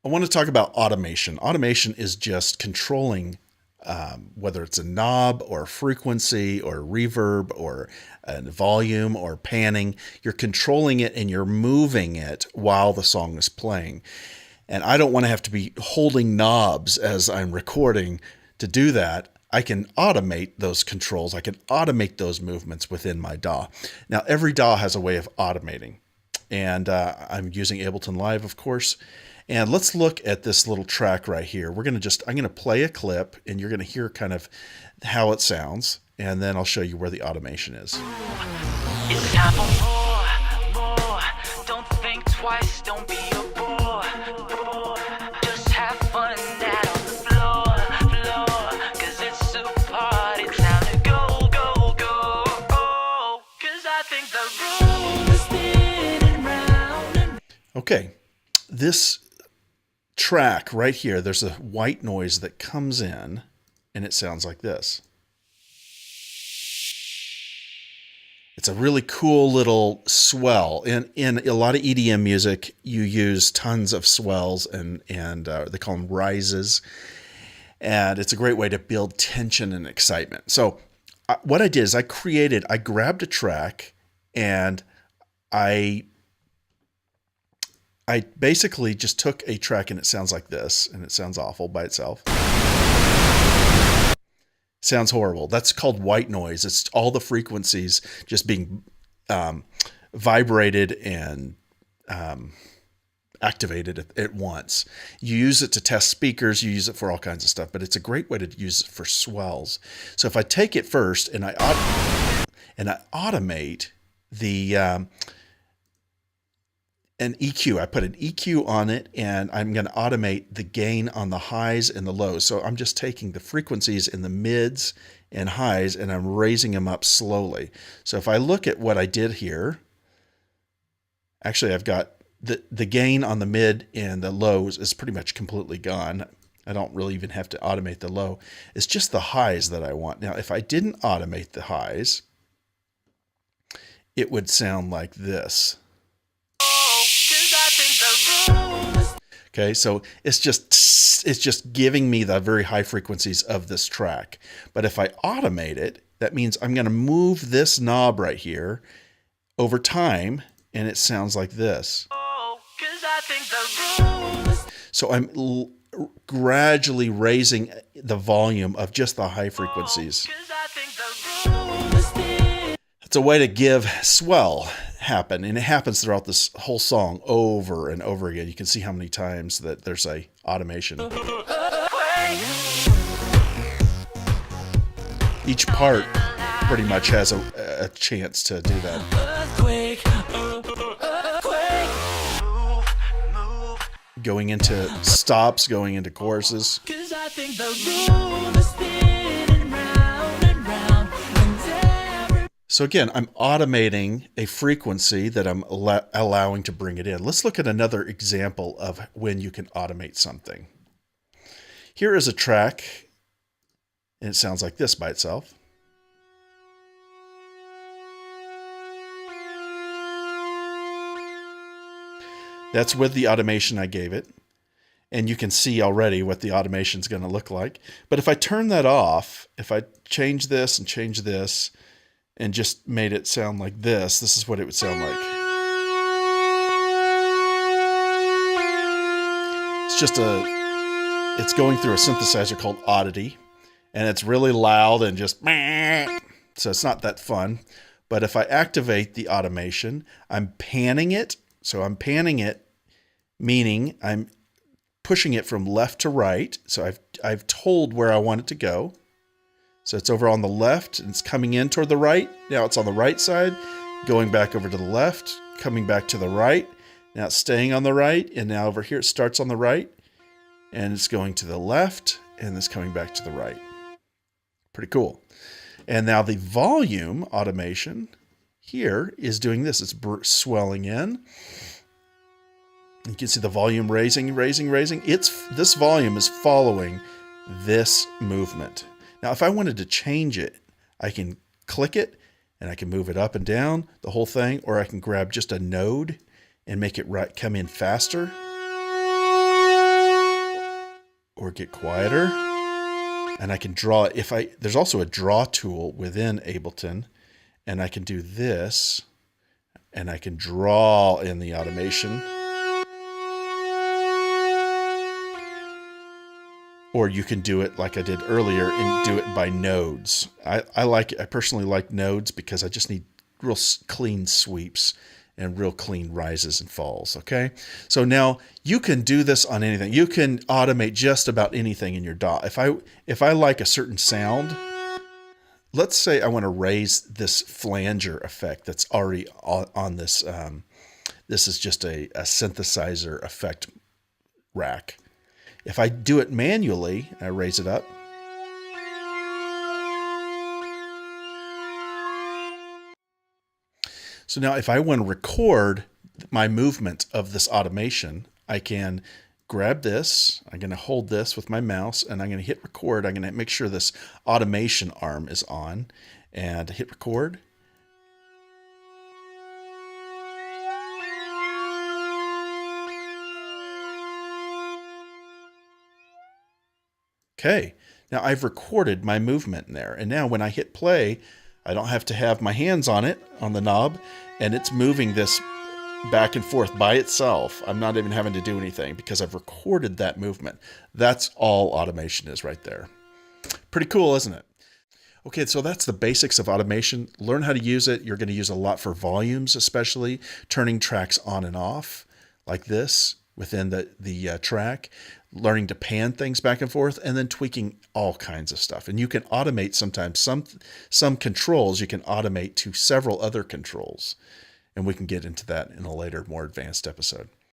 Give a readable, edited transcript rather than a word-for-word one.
I want to talk about automation. Automation is just controlling whether it's a knob or a frequency or reverb or a volume or panning. You're controlling it and you're moving it while the song is playing. And I don't want to have to be holding knobs as I'm recording to do that. I can automate those controls. I can automate those movements within my DAW. Now, every DAW has a way of automating. And I'm using Ableton Live, of course. And let's look at this little track right here. I'm going to play a clip and you're going to hear kind of how it sounds. And then I'll show you where the automation is. It's time for more. Don't think twice, don't be a bore. Just have fun out on the floor. Cause it's a party, time to go. Cause I think the room is spinning round. Okay, this track right here, there's a white noise that comes in and it sounds like this. It's a really cool little swell. In a lot of EDM music, you use tons of swells and they call them rises. And it's a great way to build tension and excitement. So what I did is I grabbed a track and I basically just took a track and it sounds like this, and it sounds awful by itself. Sounds horrible. That's called white noise. It's all the frequencies just being vibrated and activated at once. You use it to test speakers. You use it for all kinds of stuff, but it's a great way to use it for swells. So if I take it first and I automate the an EQ. I put an EQ on it and I'm going to automate the gain on the highs and the lows. So I'm just taking the frequencies in the mids and highs and I'm raising them up slowly. So if I look at what I did here, actually I've got the gain on the mid and the lows is pretty much completely gone. I don't really even have to automate the low. It's just the highs that I want. Now, if I didn't automate the highs, it would sound like this. Okay, so it's just giving me the very high frequencies of this track. But if I automate it, that means I'm going to move this knob right here over time, and it sounds like this. So I'm gradually raising the volume of just the high frequencies. It's a way to give swell happen, and it happens throughout this whole song over and over again. You can see how many times that there's a automation. Each part pretty much has a chance to do that. Going into stops, going into choruses. So again, I'm automating a frequency that I'm allowing to bring it in. Let's look at another example of when you can automate something. Here is a track, and it sounds like this by itself. That's with the automation I gave it. And you can see already what the automation is going to look like. But if I turn that off, if I change this and change this, and just made it sound like this is what it would sound like. It's going through a synthesizer called Oddity, and it's really loud and just, so it's not that fun. But if I activate the automation, I'm panning it. So I'm panning it, meaning I'm pushing it from left to right. So I've told where I want it to go. So it's over on the left and it's coming in toward the right. Now it's on the right side, going back over to the left, coming back to the right. Now it's staying on the right. And now over here, it starts on the right and it's going to the left and it's coming back to the right. Pretty cool. And now the volume automation here is doing this. It's swelling in. You can see the volume raising. This volume is following this movement. Now, if I wanted to change it, I can click it and I can move it up and down, the whole thing, or I can grab just a node and make it come in faster. get quieter. And I can draw, there's also a draw tool within Ableton, and I can do this, and I can draw in the automation. Or you can do it like I did earlier and do it by nodes. I personally like nodes because I just need real clean sweeps and real clean rises and falls, okay? So now you can do this on anything. You can automate just about anything in your DAW. If I like a certain sound, let's say I want to raise this flanger effect that's already on this. This is just a synthesizer effect rack. If I do it manually, I raise it up. So now if I want to record my movement of this automation, I can grab this. I'm going to hold this with my mouse and I'm going to hit record. I'm going to make sure this automation arm is on and hit record. Okay, now I've recorded my movement in there. And now when I hit play, I don't have to have my hands on it, on the knob, and it's moving this back and forth by itself. I'm not even having to do anything because I've recorded that movement. That's all automation is right there. Pretty cool, isn't it? Okay, so that's the basics of automation. Learn how to use it. You're going to use a lot for volumes, especially turning tracks on and off like this within the track, learning to pan things back and forth, and then tweaking all kinds of stuff. And you can automate sometimes some controls you can automate to several other controls. And we can get into that in a later, more advanced episode.